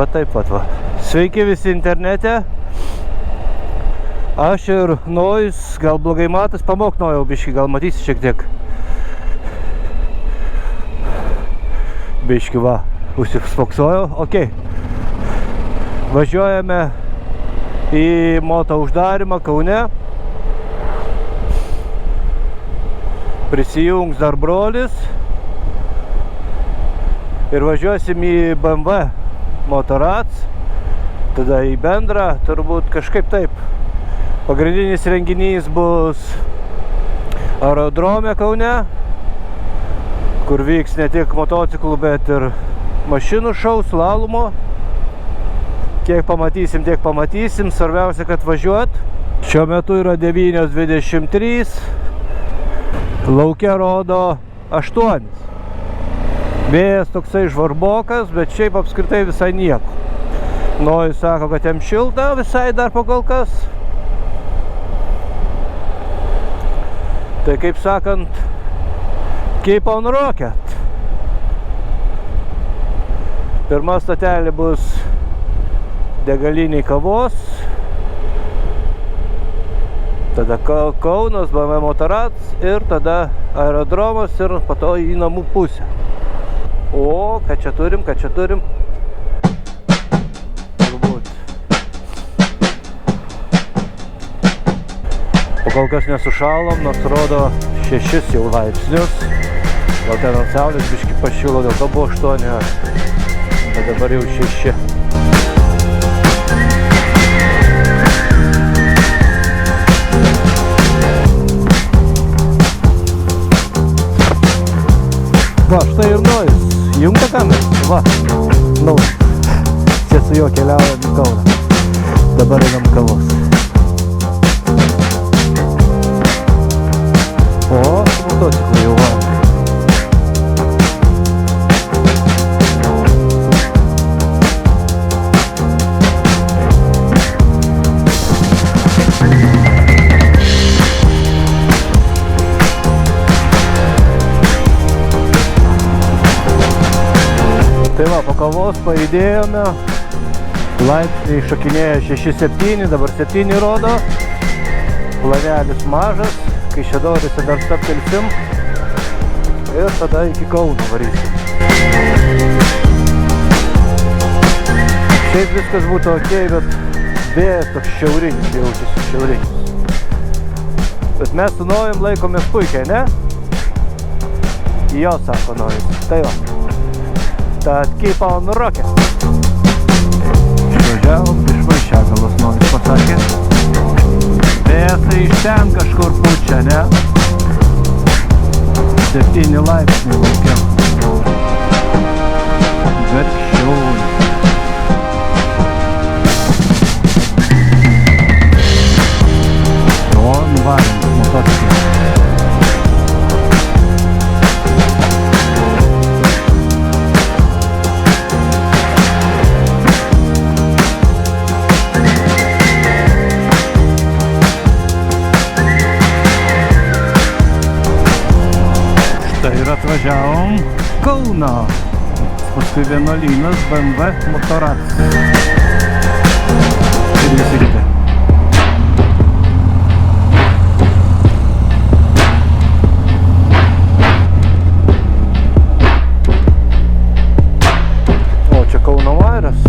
Va taip pat va. Sveiki visi internete. Aš ir Nojus, gal blogai matas, pamok Nojau biškį, gal matysi šiek tiek. Biškį va, užsispoksojo, ok. Važiuojame į moto uždarimą Kaune. Prisijungs dar brolis. Ir važiuosim į BMW Motorrad. Tada į bendrą, turbūt kažkaip taip. Pagrindinis renginys bus aerodrome Kaune, kur vyks ne tik motociklų, bet ir mašinų šou, slalomo. Kiek pamatysim, tiek pamatysim. Svarbiausia, kad važiuot. Šiuo metu yra 9:23. Lauke rodo 8. Vėjas toksai žvarbokas, bet šiaip apskritai visai nieko. Nojus sako, kad jam šilta visai dar po kol kas. Tai kaip sakant, keep on rocket. Pirma stotelė bus degaliniai kavos. Tada Kaunas, BMW Motorrad ir tada aerodromas ir po to į namų pusę. O, ką čia turim, ką čia turim? Kol kas nesušalom, nors rodo 6 jau laipsnius. Gal ten ant saulės biškį pašilo, dėl to buvo 8, bet dabar jau 6. Va, štai ir Nojus. Jungta kamerą. Va, nu, čia su juo keliaujam į Kauną. Dabar einam kavos. O, su motociklu jau va. Tai va, po kavos pajudėjome. Laipsniai šokinėja 6-7, dabar 7 rodo. Planelis mažas. Kaišiadoryse dar stabtelsim ir tada iki Kauno varysim. Šiaip viskas būtų ok, bet vėjas toks šiaurinis, jaučiasi šiaurinis. Bet mes su Nojum laikomės puikiai, ne? Jo, sako Nojus. Tai va. Tad keep on rocket. Išvažiavom, išvažiagalas Nojus pasakė. Vėjas tai iš ten kažkur pučia, ne? 7 laipsniai laukia. Verkščiau. O, nuvarim motociklą. Ir atvažiavom Kauną. Paskui vienuolynas BMW Motorrad. Ir visi kiti. O, čia Kauno vairas.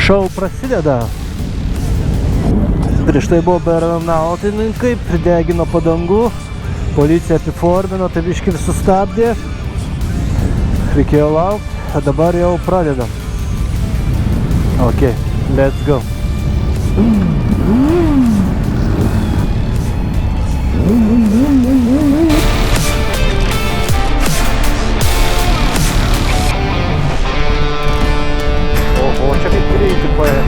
Šou prasideda. Prieš tai buvo aeronautininkai, pridegino padangų, policija apiformino, tai biškį ir sustabdė. Reikėjo laukti, o dabar jau pradedam. Ok, let's go. Oho, čia kaip greitai paėjo.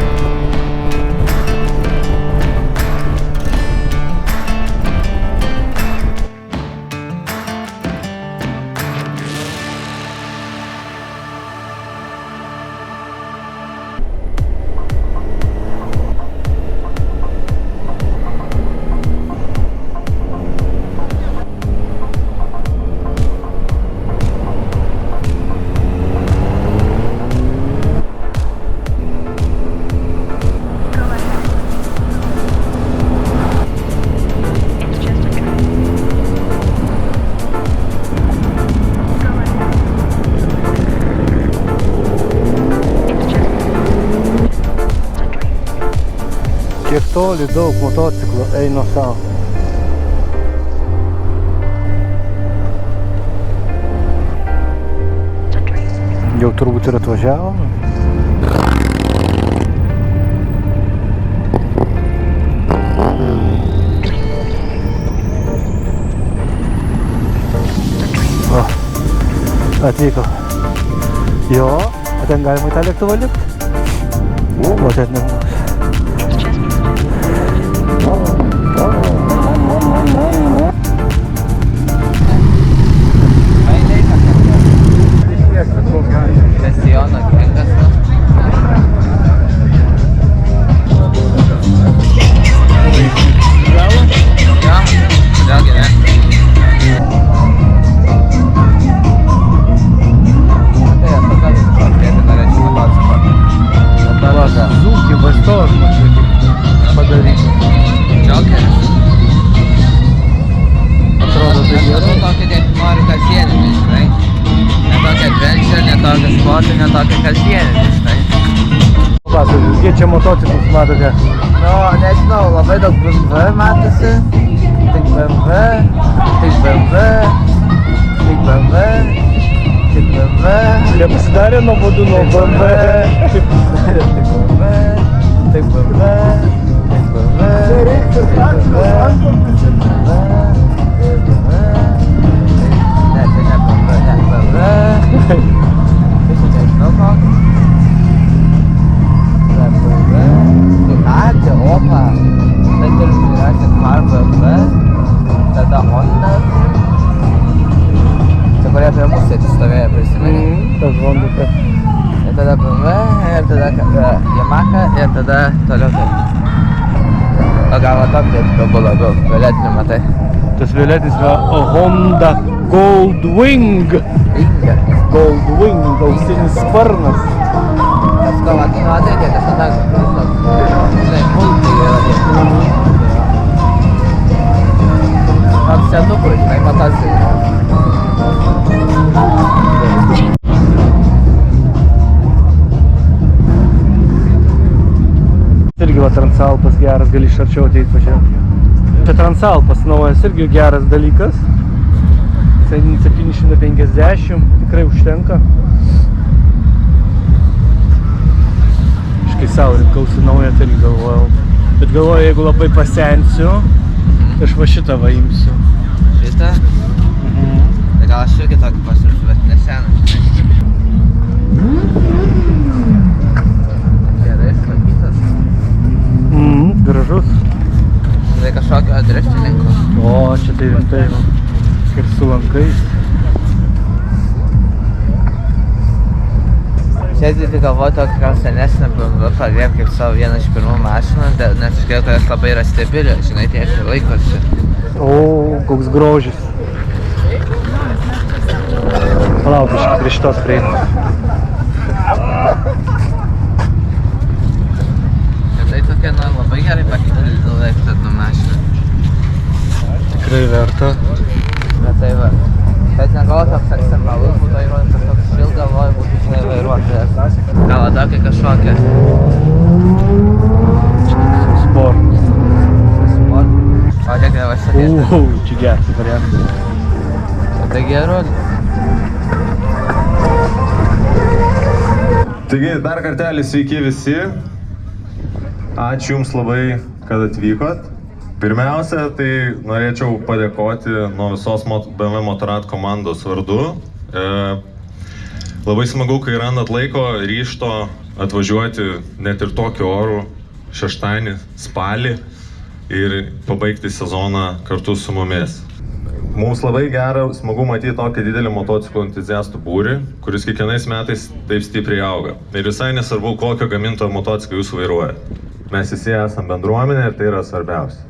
Kiek toli daug motociklų eina savo. Jau turbūt ir atvažiavom. O, atvyko. Jo, o ten galima į tą lėktuvą lipti? O, ten nebus. Kiek čia motociklus matote? Nu, nežinau, labai daug BMW matosi. Tik BMW, tik BMW, tik BMW, tik BMW. Nepasidarė nuobodu nuo BMW. Tik BMW, tik BMW, tik BMW, tik BMW, ne, čia ne BMW, ne BMW. Tai čia nežinau koks. Ducati, Opa, tai turim įrašę Car BMW, tada Honda. Čia kurie prie mūsų atsistovėjo, prisimeni? Tas Honda. Ir tada BMW, ir tada Yamaha, ir tada toliau tai. O gal va tokia kalbu labiau, violetinį matai. Tas violetinis yra Honda Goldwing. Inga. Goldwing, auksinis sparnas. Tas gal atrodė, kad tas tada žinai, multai yra. Ant senukų, žinai, matosi. Irgi va Transalpas geras, gali iš arčiau ateit pažiūrėti. Čia Transalpas naujas irgi geras dalykas. 750, tikrai užtenka. Kai savo rinkausi naują, tai galvojau. Bet galvoju, jeigu labai pasensiu, tai aš va šitą va imsiu. Šitą? Tai gal aš irgi tokį pasirišiu, bet neseną, žinai. Gerai išlaikytas. Gražus. Tai kažkokio driftininkų. O, čia tai rimtai, ir su lankais. Šiandien tai galvoju tokį gal senesnę BMW pradėjom kaip savo vieną iš pirmų mašinų, nes aš girdėjau, kad jos labai yra stabilio, žinai, tie ir laikosi. O, koks grožis. Palauk, biškį prie šitos prieinu. Ir tai tokia, na, labai gerai pakitalizuoja mašiną. Tikrai verta. Bet tai va. Bet negalvoju toks ekstremalus, būtų įrodyti, kad toks šilgalvoju būtų, žinai, vairuotojas. Gal tokį kažkokią Čia geras variantas. Tada geruolį. Taigi, dar kartelį sveiki visi. Ačiū Jums labai, kad atvykot. Pirmiausia, tai norėčiau padėkoti nuo visos BMW Motorrad komandos vardu. Labai smagu, kai randat laiko, ryžto atvažiuoti net ir tokiu oru šeštadienį, spalį ir pabaigti sezoną kartu su mumis. Mums labai gera, smagu matyti tokį didelį motociklų entuziastų būrį, kuris kiekvienais metais taip stipriai auga. Ir visai nesvarbu, kokio gamintojo motociklą jūs vairuojate. Mes visi esame bendruomenė ir tai yra svarbiausia.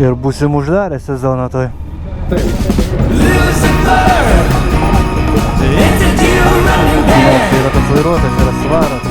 Ir būsim uždarę sezoną tai. Nes yra tas vairuotojas, yra svaras.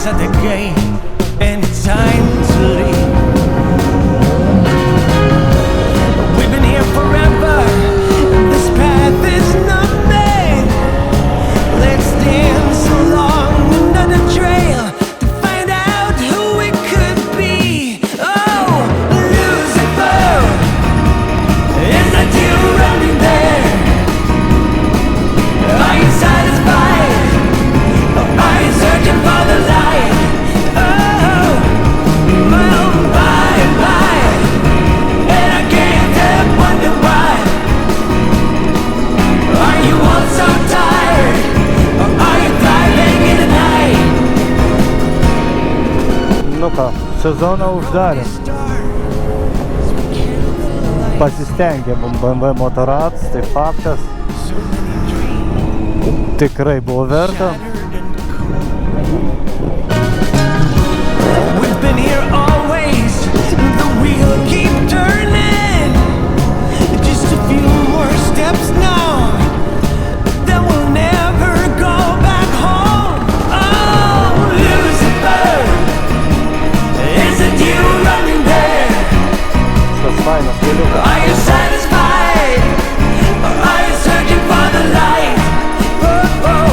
At the gate, and it's time to leave. We've been here forever, this path is not made. Let's dance along another trail to find out who we could be. Oh, Lucifer, is that you running there? Are you satisfied? Are you searching for the light? Nu ką, sezoną uždarėm. Pasistengėm BMW Motorrad, tai faktas. Tikrai buvo verta. We've been here always, the wheel keep turning. Just a few more steps now, then we'll never go back home. Oh, Lucifer, is it you running there? Tas fainas keliukas. Are you satisfied? Or are you searching for the light? Oh, oh,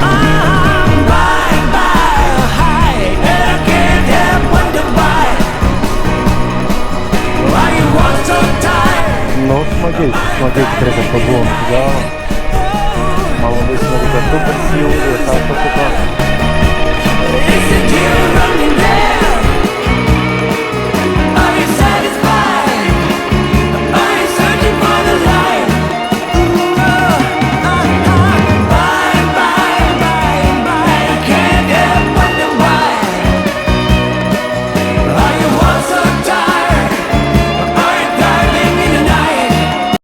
I'm by a high, and I can't help wonder why. Why you want so tired? Nu, smagiai tikrai kažko buvom iki galo. Man labai smagu, kad tu prisijungi ir tau patiko. Is it you running there?